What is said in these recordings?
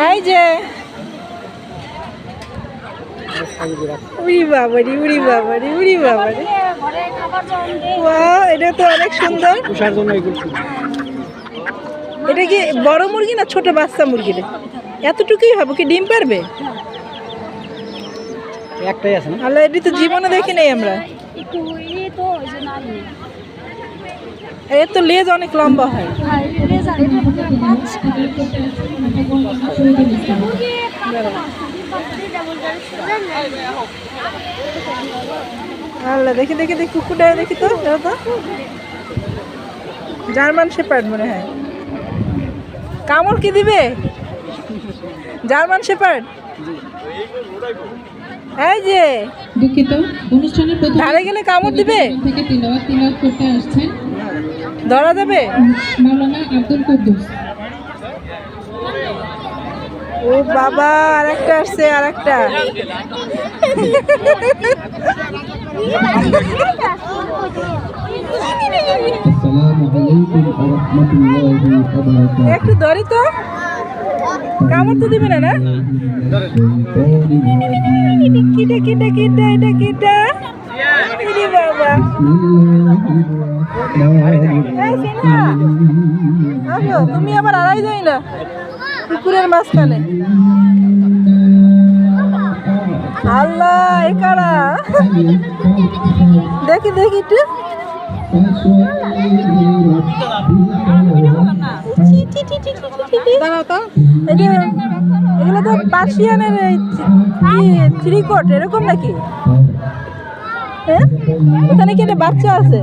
এই যে উড়ি বাবারি উড়ি বাবারি উড়ি বাবারি, ওয়াও এটা তো অনেক সুন্দর। এটা কি বড় মুরগি না ছোট বাচ্চা মুরগি? এতটুকুই হবে, কি ডিম পারবে? একটাই আছে না? আল্লাহ, এটি তো জীবনে দেখি নাই আমরা। এর তো লেজ অনেক লম্বা হয়। আল্লাহ, দেখি দেখি দেখি কুকুরটা দেখি তো, জার্মান শেপার্ড মনে হয়। কামড় কি দিবে? German shepherd. এই যে দুঃখিত, অনুষ্ঠানের প্রথম ধারে গেলে কামড় দিবে, থেকে তিলাওয়াত করতে আসছেন ধরা যাবে। মাওলানা আব্দুল কুদ্দুস। ও বাবা, আরেকটা আসছে, আরেকটা। একটু ধরি তো, কামড় তো দিবে না না? কিটা কিটা কিটা, এটা কিটা? বাবা, তুমি আবার আড়াই যাই না পুকুরের মাঝখানে। আল্লাহ, এ কারা? দেখি দেখি একটু। এগুলো তো পার্সিয়ানের থ্রি কোট এরকম নাকি? হ্যাঁ, ওখানে কি একটা বাচ্চা আছে?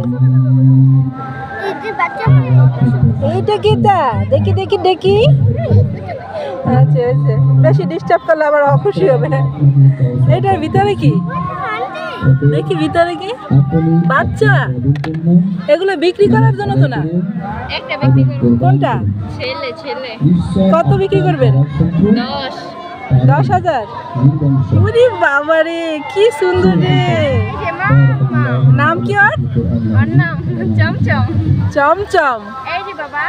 এইটা কি তা? দেখি দেখি দেখি। আচ্ছা আচ্ছা, বেশি ডিস্টার্ব করলে আবার অখুশি হবে। এটার ভিতরে কি দেখি? ভিতরে কি বাচ্চা? এগুলো বিক্রি করার জন্য তো না? একটা বিক্রি করব। কোনটা? ছেলে ছেলে। কত বিক্রি করবেন? 10,000। ওরে বাবা রে, কি সুন্দর রে। নাম কি ওর? ওর নাম চমচম। চমচম। এই যে বাবা